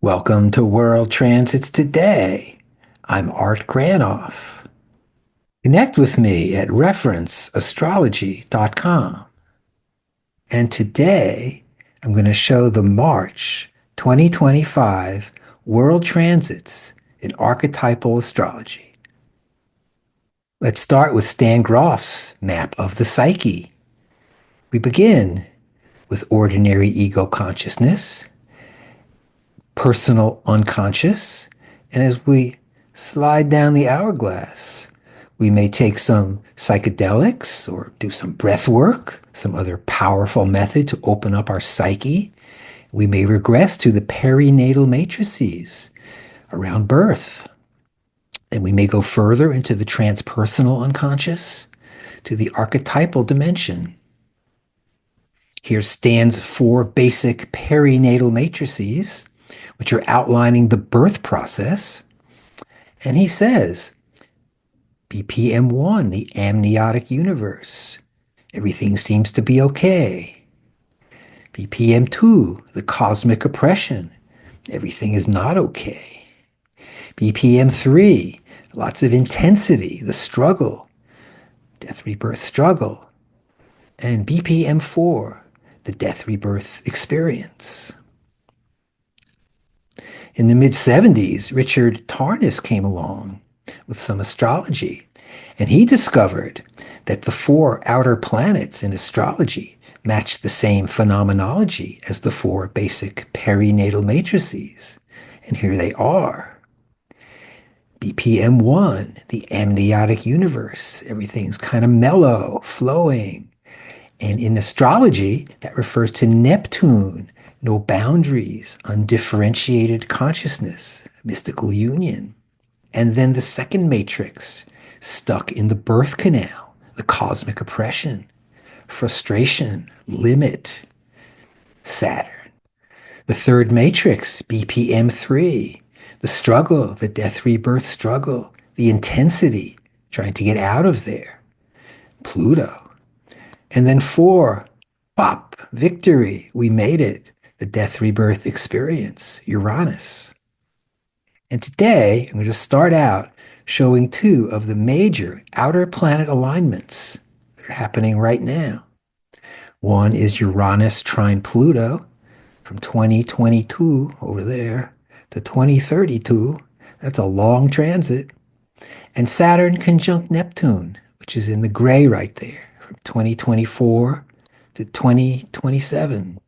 Welcome to World Transits Today. I'm Art Granoff. Connect with me at referenceastrology.com. And today I'm going to show the March 2025 World Transits in Archetypal Astrology. Let's start with Stan Grof's map of the psyche. We begin with ordinary ego consciousness, personal unconscious, and as we slide down the hourglass, we may take some psychedelics or do some breath work, some other powerful method to open up our psyche. We may regress to the perinatal matrices around birth. And we may go further into the transpersonal unconscious, to the archetypal dimension. Here stands 4 basic perinatal matrices, which are outlining the birth process. And he says, BPM1, the amniotic universe. Everything seems to be okay. BPM2, the cosmic oppression. Everything is not okay. BPM3, lots of intensity, the struggle, death rebirth struggle. And BPM4, the death rebirth experience. In the mid-70s, Richard Tarnas came along with some astrology, and he discovered that the 4 outer planets in astrology matched the same phenomenology as the 4 basic perinatal matrices. And here they are. BPM1, the amniotic universe. Everything's kind of mellow, flowing. And in astrology, that refers to Neptune, no boundaries, undifferentiated consciousness, mystical union. And then the second matrix, stuck in the birth canal, the cosmic oppression, frustration, limit, Saturn. The third matrix, BPM3, the struggle, the death rebirth struggle, the intensity, trying to get out of there, Pluto. And then 4, pop, victory, we made it, the death rebirth experience, Uranus. And today, I'm going to start out showing 2 of the major outer planet alignments that are happening right now. One is Uranus trine Pluto from 2022 over there to 2032. That's a long transit. And Saturn conjunct Neptune, which is in the gray right there, from 2024 to 2027.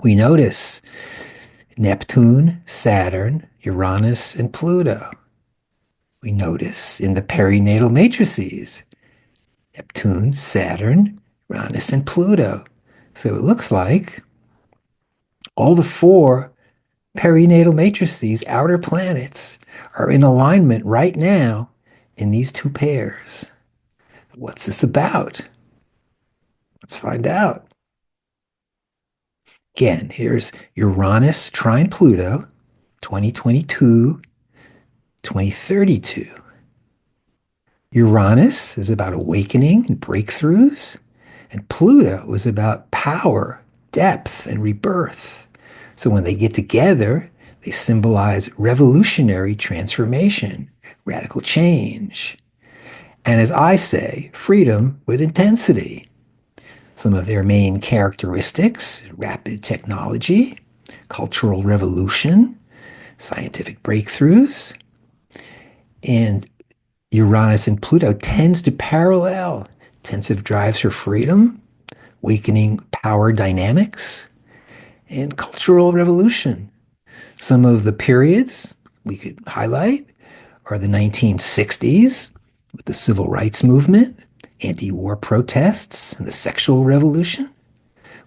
We notice Neptune, Saturn, Uranus, and Pluto. We notice in the perinatal matrices, Neptune, Saturn, Uranus, and Pluto. So it looks like all the 4 perinatal matrices, outer planets, are in alignment right now in these 2 pairs. What's this about? Let's find out. Again, here's Uranus trine Pluto, 2022, 2032. Uranus is about awakening and breakthroughs, and Pluto is about power, depth, and rebirth. So when they get together, they symbolize revolutionary transformation, radical change. And as I say, freedom with intensity. Some of their main characteristics: rapid technology, cultural revolution, scientific breakthroughs. And Uranus and Pluto tends to parallel intensive drives for freedom, awakening power dynamics, and cultural revolution. Some of the periods we could highlight are the 1960s with the civil rights movement, anti-war protests, and the sexual revolution.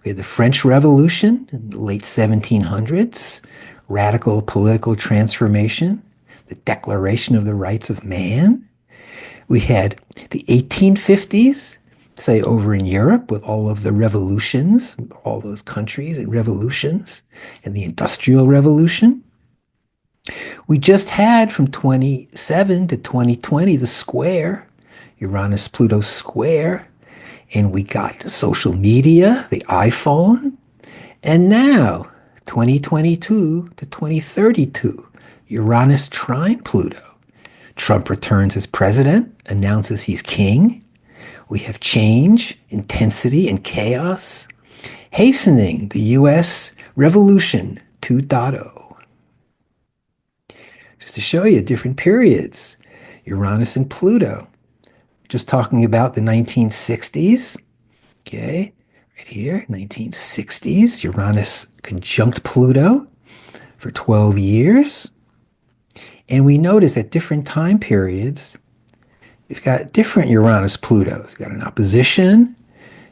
We had the French Revolution in the late 1700s, radical political transformation, the Declaration of the Rights of Man. We had the 1850s, say over in Europe, with all of the revolutions, all those countries and revolutions, and the Industrial Revolution. We just had from 27 to 2020 the square, Uranus-Pluto square, and we got social media, the iPhone, and now 2022 to 2032, Uranus trine Pluto. Trump returns as president, announces he's king. We have change, intensity, and chaos, hastening the U.S. Revolution 2.0. Just to show you different periods, Uranus and Pluto. Just talking about the 1960s, okay, right here, 1960s, Uranus conjunct Pluto for 12 years. And we notice at different time periods, we've got different Uranus Plutos. We've got an opposition,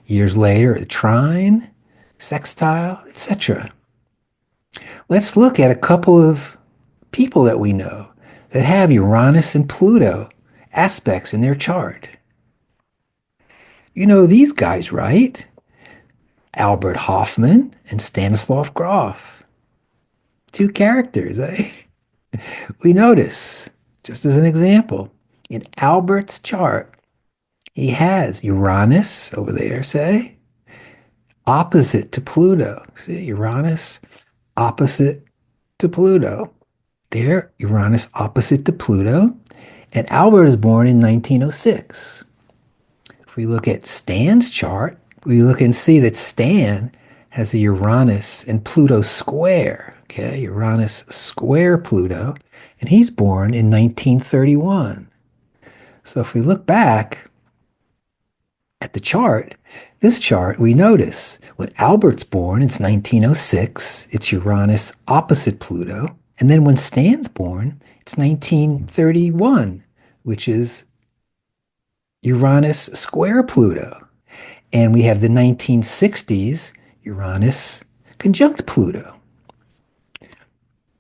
years later, a trine, sextile, etc. Let's look at a couple of people that we know that have Uranus and Pluto aspects in their chart. You know these guys, right? Albert Hofmann and Stanislav Grof. Two characters, eh? We notice, just as an example, in Albert's chart, he has Uranus over there, say, opposite to Pluto. See, Uranus opposite to Pluto. There, Uranus opposite to Pluto. And Albert is born in 1906. If we look at Stan's chart, we look and see that Stan has a Uranus and Pluto square. Okay, Uranus square Pluto. And he's born in 1931. So if we look back at the chart, this chart, we notice when Albert's born, it's 1906, it's Uranus opposite Pluto. And then when Stan's born, it's 1931, which is Uranus square Pluto. And we have the 1960s, Uranus conjunct Pluto.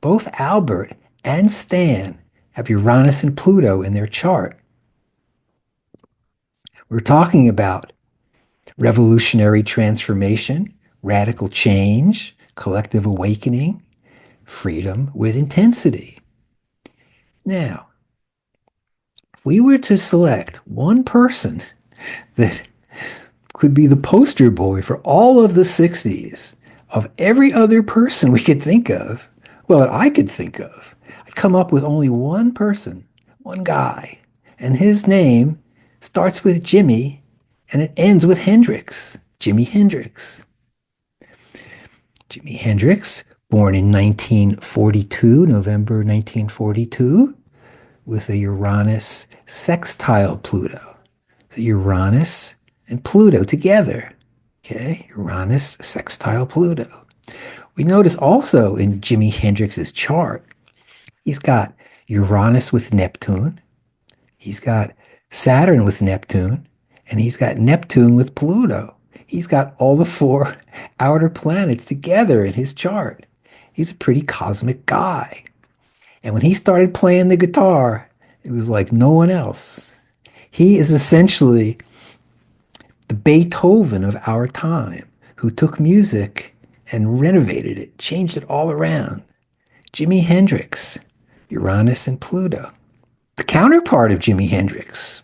Both Albert and Stan have Uranus and Pluto in their chart. We're talking about revolutionary transformation, radical change, collective awakening, freedom with intensity. Now, if we were to select one person that could be the poster boy for all of the 60s of every other person we could think of, well, that I could think of, I'd come up with only one person, one guy, and his name starts with Jimi and it ends with Hendrix, Jimi Hendrix. Jimi Hendrix, born in 1942, November 1942, with a Uranus sextile Pluto. So Uranus and Pluto together. Okay, Uranus sextile Pluto. We notice also in Jimi Hendrix's chart, he's got Uranus with Neptune, he's got Saturn with Neptune, and he's got Neptune with Pluto. He's got all the four outer planets together in his chart. He's a pretty cosmic guy. And when he started playing the guitar, it was like no one else. He is essentially the Beethoven of our time, who took music and renovated it, changed it all around. Jimi Hendrix, Uranus and Pluto. The counterpart of Jimi Hendrix,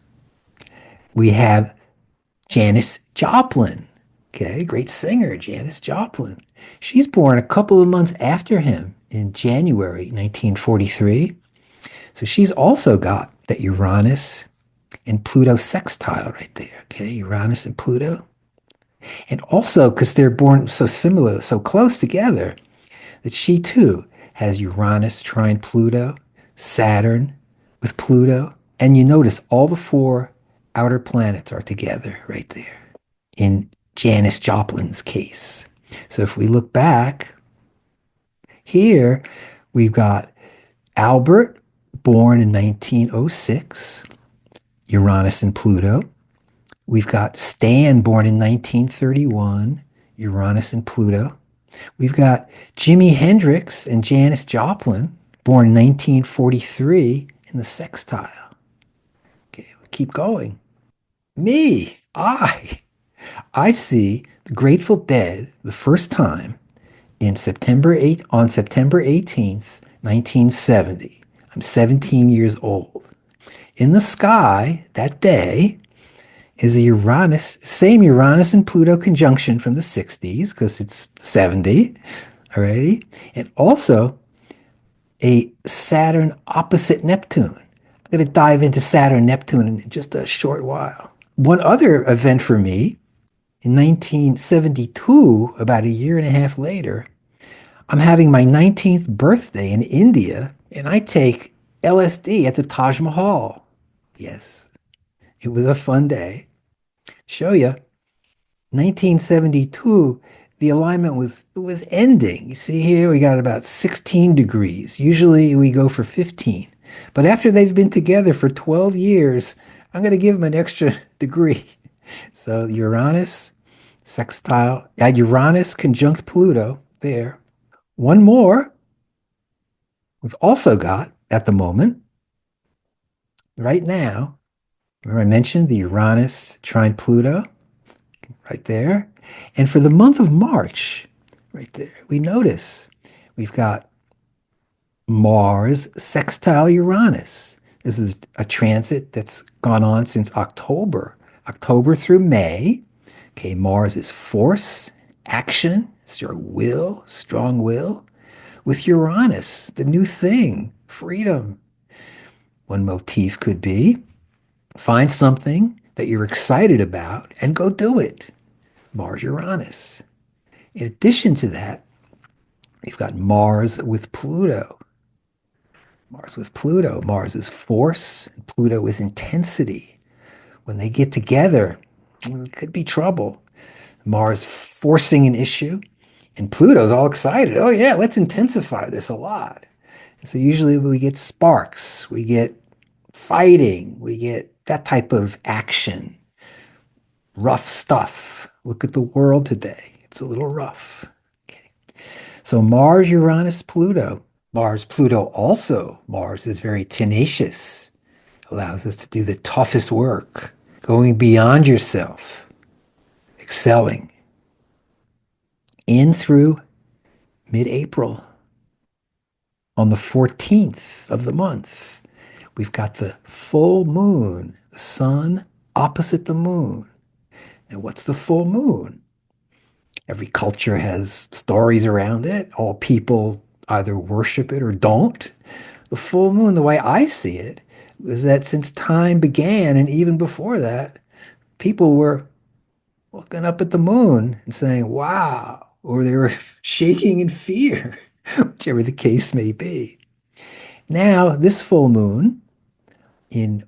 we have Janis Joplin. Okay, great singer, Janis Joplin. She's born a couple of months after him in January 1943. So she's also got that Uranus and Pluto sextile right there. Okay, Uranus and Pluto. And also, because they're born so similar, so close together, that she too has Uranus trine Pluto, Saturn with Pluto. And you notice all the four outer planets are together right there in Janis Joplin's case. So if we look back, here we've got Albert, born in 1906, Uranus and Pluto. We've got Stan, born in 1931, Uranus and Pluto. We've got Jimi Hendrix and Janis Joplin, born in 1943, in the sextile. Okay, we'll keep going. Me, I see the Grateful Dead the first time in on September 18th, 1970. I'm 17 years old. In the sky that day is a Uranus, same Uranus and Pluto conjunction from the 60s, because it's 70, Alrighty. And also a Saturn opposite Neptune. I'm going to dive into Saturn Neptune in just a short while. One other event for me in 1972, about a year and a half later, I'm having my 19th birthday in India, and I take LSD at the Taj Mahal. Yes, it was a fun day. Show you, 1972, the alignment was ending. You see here, we got about 16 degrees. Usually we go for 15. But after they've been together for 12 years, I'm going to give them an extra degree. So Uranus, sextile, add Uranus conjunct Pluto there. One more we've also got at the moment, right now. Remember I mentioned the Uranus trine Pluto right there. And for the month of March, right there, we notice we've got Mars sextile Uranus. This is a transit that's gone on since October through May. Okay, Mars is force, action, it's your will, strong will. With Uranus, the new thing, freedom. One motif could be find something that you're excited about and go do it. Mars Uranus. In addition to that, we've got Mars with Pluto. Mars with Pluto. Mars is force, and Pluto is intensity. When they get together, it could be trouble. Mars forcing an issue, and Pluto's all excited. Oh, yeah, let's intensify this a lot. And so usually we get sparks, we get fighting, we get that type of action, rough stuff. Look at the world today. It's a little rough. Okay. So Mars, Uranus, Pluto. Mars, Pluto also. Mars is very tenacious, allows us to do the toughest work, going beyond yourself, excelling in through mid-April. On the 14th of the month, we've got the full moon, the sun opposite the moon. Now, what's the full moon? Every culture has stories around it. All people either worship it or don't. The full moon, the way I see it, is that since time began, and even before that, people were looking up at the moon and saying, wow, or they were shaking in fear, whichever the case may be. Now, this full moon in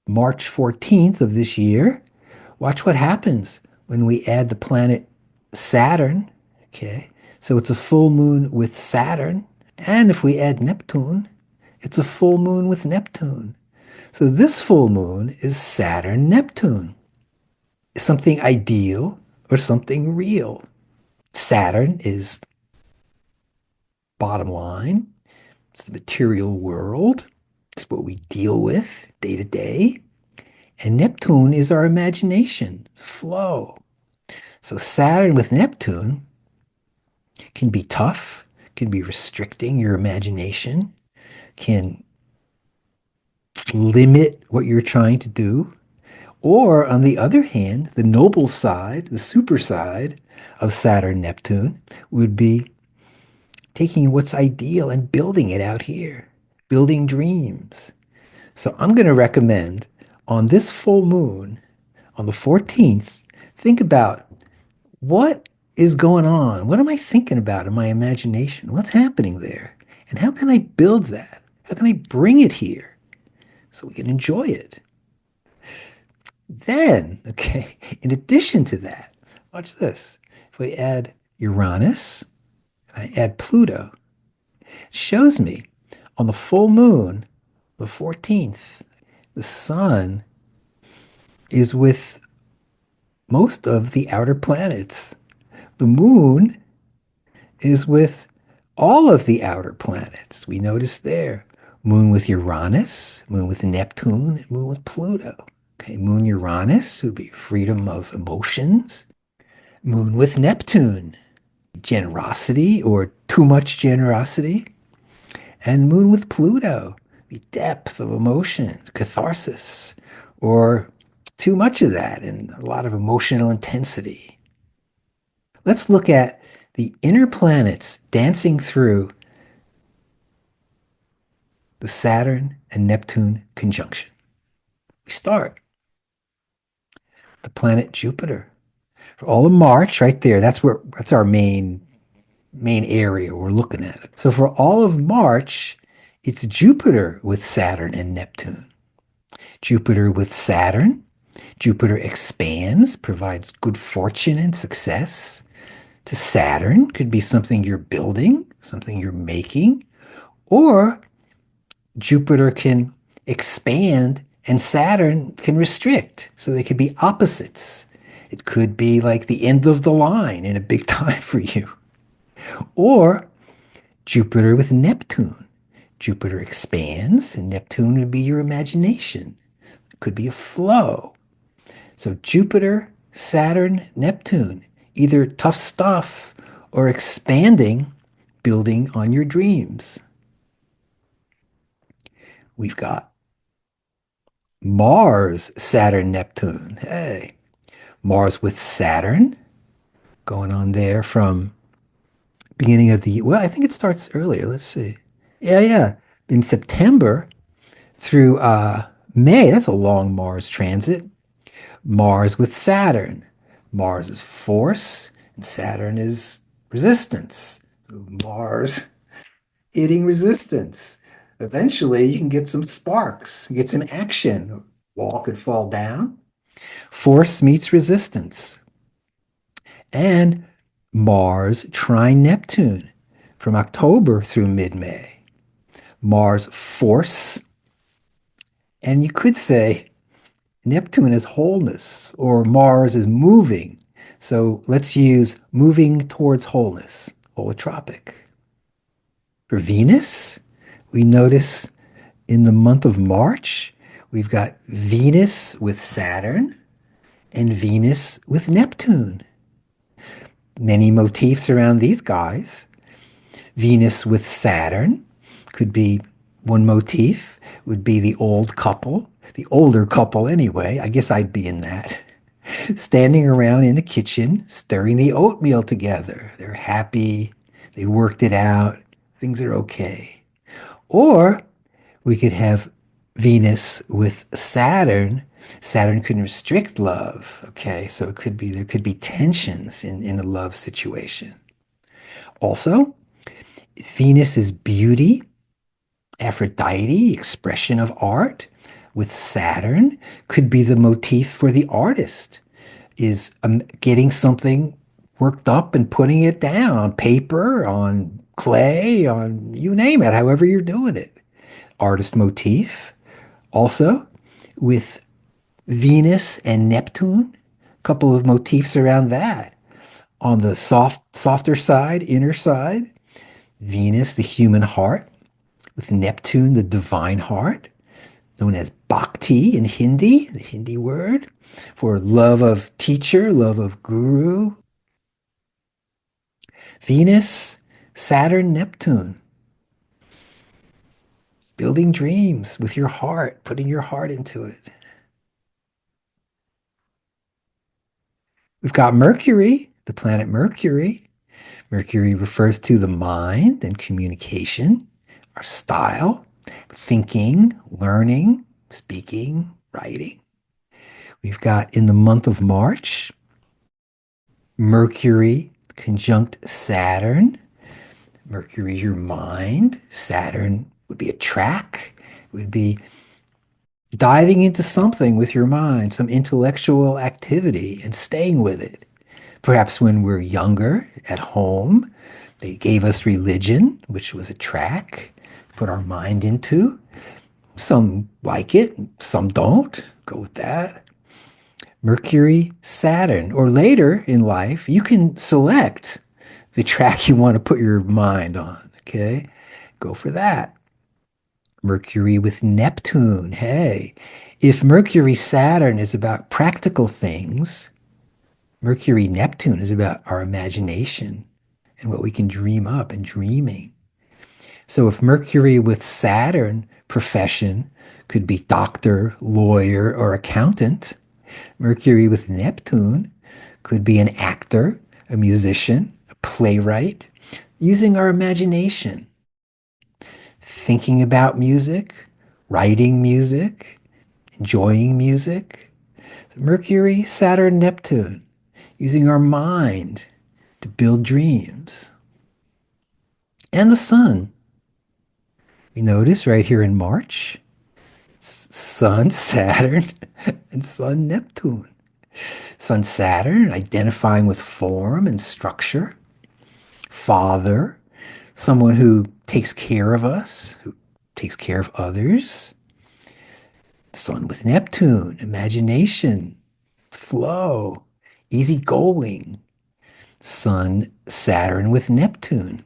March 14th of this year, watch what happens when we add the planet Saturn. Okay, so it's a full moon with Saturn. And if we add Neptune, it's a full moon with Neptune. So this full moon is Saturn Neptune. Something ideal or something real. Saturn is bottom line. It's the material world. It's what we deal with day to day. And Neptune is our imagination. It's flow. So Saturn with Neptune can be tough, can be restricting your imagination, can limit what you're trying to do. Or on the other hand, the noble side, the super side of Saturn Neptune would be taking what's ideal and building it out here, building dreams. So I'm going to recommend on this full moon, on the 14th, think about what is going on? What am I thinking about in my imagination? What's happening there? And how can I build that? How can I bring it here so we can enjoy it? Then, okay, in addition to that, watch this. If we add Uranus, I add Pluto, it shows me on the full moon, the 14th, the sun is with most of the outer planets. The moon is with all of the outer planets. We notice there. Moon with Uranus, moon with Neptune, moon with Pluto. Okay, moon Uranus would be freedom of emotions. Moon with Neptune, generosity or too much generosity. And moon with Pluto, the depth of emotion, catharsis, or too much of that and a lot of emotional intensity. Let's look at the inner planets dancing through the Saturn and Neptune conjunction. We start the planet Jupiter. For all of March, right there, that's our main area we're looking at. It. So for all of March, it's Jupiter with Saturn and Neptune. Jupiter with Saturn. Jupiter expands, provides good fortune and success. To Saturn could be something you're building, something you're making, or Jupiter can expand and Saturn can restrict. So they could be opposites. It could be like the end of the line in a big time for you. Or Jupiter with Neptune. Jupiter expands and Neptune would be your imagination. It could be a flow. So Jupiter, Saturn, Neptune, either tough stuff or expanding, building on your dreams. We've got Mars, Saturn, Neptune. Hey, Mars with Saturn going on there from beginning of the, well, I think it starts earlier. Let's see. Yeah. In September through May, that's a long Mars transit. Mars with Saturn. Mars is force and Saturn is resistance. So Mars hitting resistance. Eventually, you can get some sparks, get some action. A wall could fall down. Force meets resistance. And Mars trine Neptune from October through mid-May. Mars force, and you could say Neptune is wholeness or Mars is moving. So let's use moving towards wholeness, holotropic. For Venus, we notice in the month of March, we've got Venus with Saturn and Venus with Neptune. Many motifs around these guys. Venus with Saturn could be one motif, would be the old couple, the older couple anyway. I guess I'd be in that. Standing around in the kitchen, stirring the oatmeal together. They're happy, they worked it out, things are okay. Or we could have Venus with Saturn. Saturn can restrict love. Okay, so it could be there could be tensions in a love situation. Also, Venus is beauty, Aphrodite, expression of art. With Saturn, could be the motif for the artist, is getting something worked up and putting it down on paper, on clay, on you name it, however you're doing it. Artist motif. Also, with Venus and Neptune, a couple of motifs around that. On the softer side, inner side, Venus, the human heart, with Neptune, the divine heart, known as bhakti in Hindi, the Hindi word for love of teacher, love of guru. Venus, Saturn, Neptune. Building dreams with your heart, putting your heart into it. We've got Mercury, the planet Mercury. Mercury refers to the mind and communication, our style, thinking, learning, speaking, writing. We've got in the month of March, Mercury conjunct Saturn. Mercury is your mind. Saturn would be a track. It would be diving into something with your mind, some intellectual activity and staying with it. Perhaps when we're younger at home, they gave us religion, which was a track, put our mind into. Some like it, some don't. Go with that. Mercury, Saturn, or later in life, you can select the track you want to put your mind on. Okay, go for that. Mercury with Neptune. Hey, if Mercury, Saturn is about practical things, Mercury, Neptune is about our imagination and what we can dream up and dreaming. So if Mercury with Saturn, profession, could be doctor, lawyer, or accountant. Mercury with Neptune could be an actor, a musician, a playwright, using our imagination, thinking about music, writing music, enjoying music. Mercury, Saturn, Neptune, using our mind to build dreams. And the sun. We notice right here in March, Sun, Saturn, and Sun, Neptune. Sun, Saturn, identifying with form and structure. Father, someone who takes care of us, who takes care of others. Sun with Neptune, imagination, flow, easygoing. Sun, Saturn with Neptune.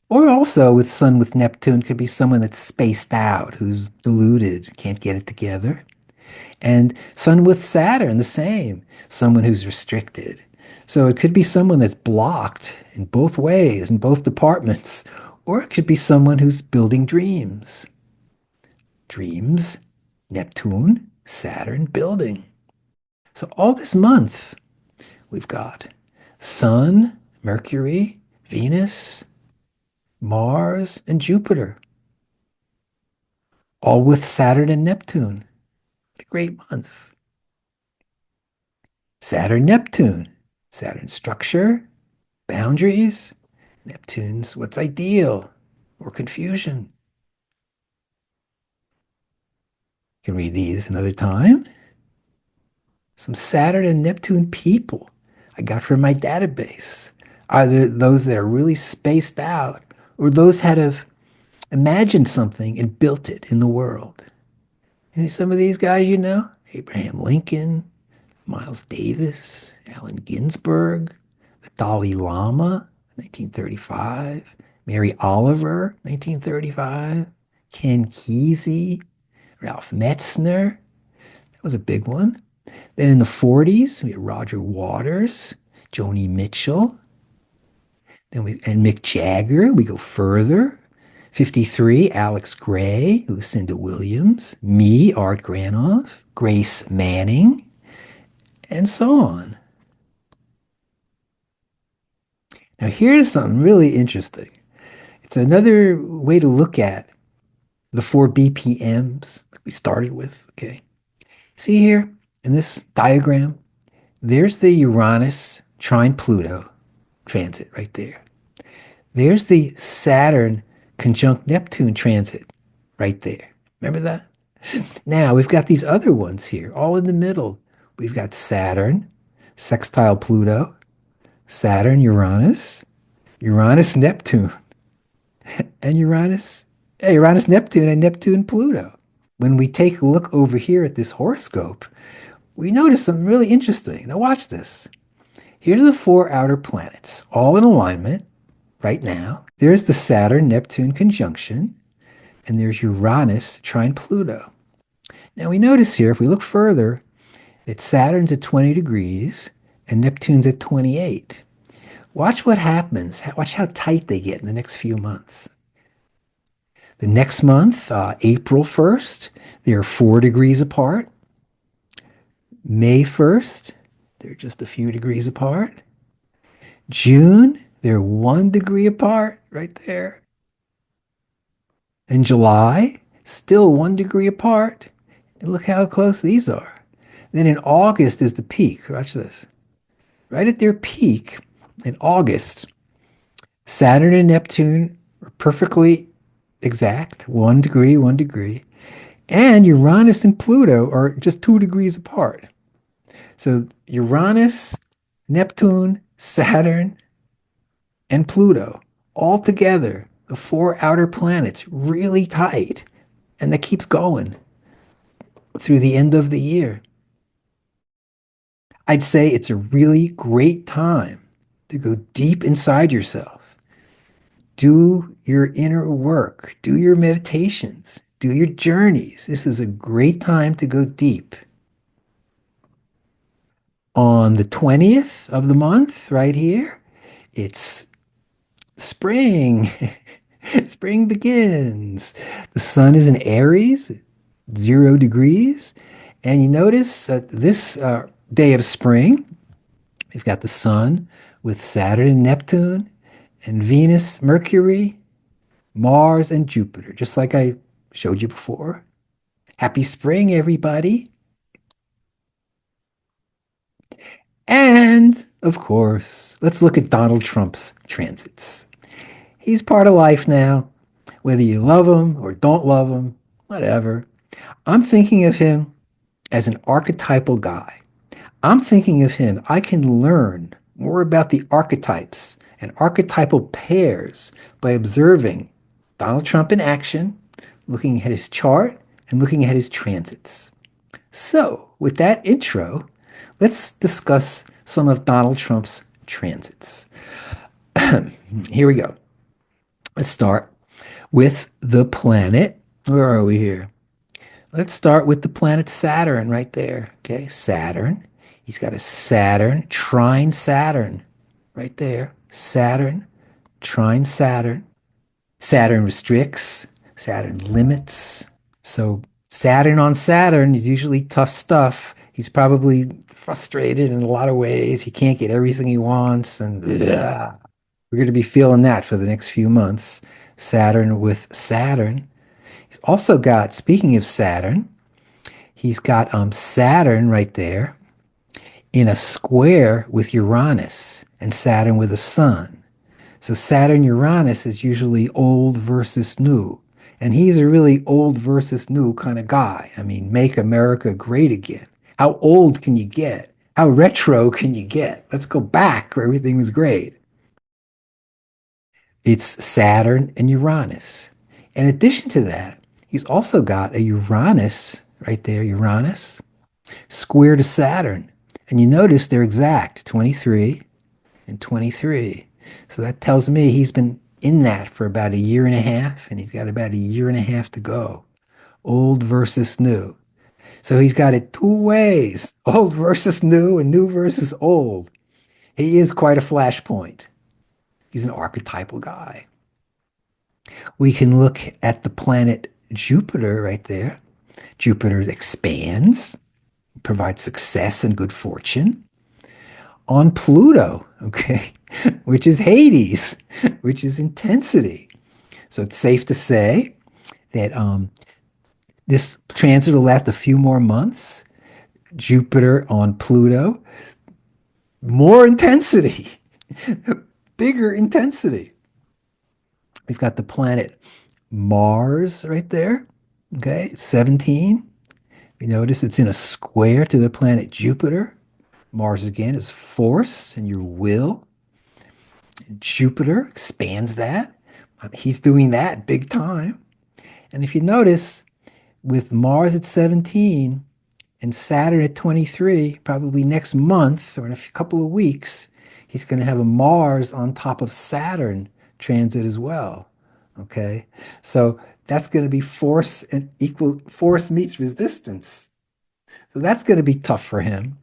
Or also with Sun with Neptune could be someone that's spaced out, who's deluded, can't get it together. And Sun with Saturn, the same, someone who's restricted. So it could be someone that's blocked in both ways, in both departments, or it could be someone who's building dreams. Dreams, Neptune, Saturn, building. So all this month, we've got Sun, Mercury, Venus, Mars, and Jupiter, all with Saturn and Neptune. What a great month. Saturn, Neptune. Saturn structure, boundaries. Neptune's what's ideal or confusion. You can read these another time. Some Saturn and Neptune people I got from my database. Either those that are really spaced out or those that have imagined something and built it in the world. And some of these guys, you know, Abraham Lincoln, Miles Davis, Allen Ginsberg, the Dalai Lama, 1935, Mary Oliver, 1935, Ken Kesey, Ralph Metzner, that was a big one. Then in the 40s, we had Roger Waters, Joni Mitchell, and Mick Jagger. We go further. 53, Alex Gray, Lucinda Williams, me, Art Granoff, Grace Manning, and so on. Now here's something really interesting. It's another way to look at the 4 BPMs that we started with, okay? See here in this diagram, there's the Uranus trine Pluto transit right there. There's the Saturn conjunct Neptune transit right there. Remember that? Now we've got these other ones here, all in the middle. We've got Saturn, sextile Pluto, Saturn, Uranus, Uranus, Neptune, and Uranus, Neptune, and Neptune, Pluto. When we take a look over here at this horoscope, we notice something really interesting. Now watch this. Here's the 4 outer planets, all in alignment right now. There's the Saturn-Neptune conjunction, and there's Uranus trine Pluto. Now we notice here, if we look further, that Saturn's at 20 degrees and Neptune's at 28. Watch what happens. Watch how tight they get in the next few months. The next month, April 1st, they're 4 degrees apart. May 1st, they're just a few degrees apart. June, they're 1 degree apart right there. In July, still 1 degree apart. And look how close these are. Then in August is the peak. Watch this. Right at their peak in August, Saturn and Neptune are perfectly exact, 1 degree, 1 degree. And Uranus and Pluto are just 2 degrees apart. So Uranus, Neptune, Saturn, and Pluto, all together, the 4 outer planets, really tight. And that keeps going through the end of the year. I'd say it's a really great time to go deep inside yourself. Do your inner work, do your meditations, do your journeys. This is a great time to go deep. On the 20th of the month, right here, it's spring. Spring begins. The sun is in Aries, 0 degrees. And you notice that this day of spring, we've got the sun with Saturn and Neptune and Venus, Mercury, Mars, and Jupiter, just like I showed you before. Happy spring, everybody. And of course, let's look at Donald Trump's transits. He's part of life now, whether you love him or don't love him, whatever. I'm thinking of him as an archetypal guy. I'm thinking of him. I can learn more about the archetypes and archetypal pairs by observing Donald Trump in action, looking at his chart, and looking at his transits. So, with that intro, let's discuss some of Donald Trump's transits. Here we go. Let's start with the planet. Where are we here? Let's start with the planet Saturn right there. Okay, Saturn. He's got a Saturn, trine Saturn right there. Saturn, trine Saturn. Saturn restricts, Saturn limits. So Saturn on Saturn is usually tough stuff. He's probably frustrated in a lot of ways. He can't get everything he wants, and we're going to be feeling that for the next few months. Saturn with Saturn. He's also got, speaking of Saturn, he's got Saturn right there in a square with Uranus and Saturn with a sun. So Saturn Uranus is usually old versus new. And he's a really old versus new kind of guy. I mean, make America great again. How old can you get? How retro can you get? Let's go back where everything was great. It's Saturn and Uranus. In addition to that, he's also got a Uranus right there, Uranus, square to Saturn. And you notice they're exact, 23 and 23. So that tells me he's been in that for about a year and a half, and he's got about a year and a half to go. Old versus new. So he's got it two ways, old versus new and new versus old. He is quite a flashpoint. He's an archetypal guy. We can look at the planet Jupiter right there. Jupiter expands, provides success and good fortune. On Pluto, okay, which is Hades, which is intensity. So it's safe to say that this transit will last a few more months. Jupiter on Pluto, more intensity, bigger intensity. We've got the planet Mars right there, okay, 17. You notice it's in a square to the planet Jupiter. Mars again is force and your will. Jupiter expands that. He's doing that big time. And if you notice, with Mars at 17 and Saturn at 23, probably next month or in a couple of weeks, he's going to have a Mars on top of Saturn transit as well. Okay. So that's going to be force and equal force meets resistance. So that's going to be tough for him.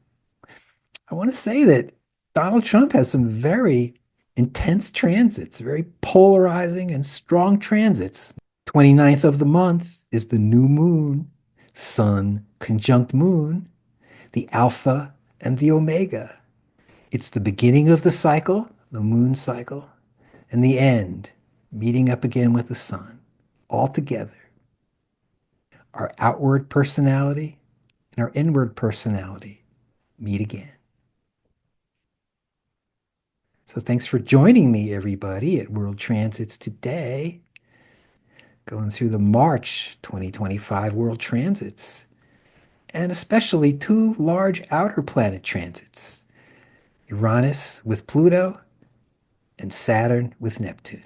I want to say that Donald Trump has some very intense transits, very polarizing and strong transits. 29th of the month is the new moon, sun conjunct moon, the alpha and the omega. It's the beginning of the cycle, the moon cycle, and the end, meeting up again with the sun, all together. Our outward personality and our inward personality meet again. So thanks for joining me, everybody, at World Transits today, going through the March 2025 World Transits, and especially two large outer planet transits, Uranus with Pluto and Saturn with Neptune.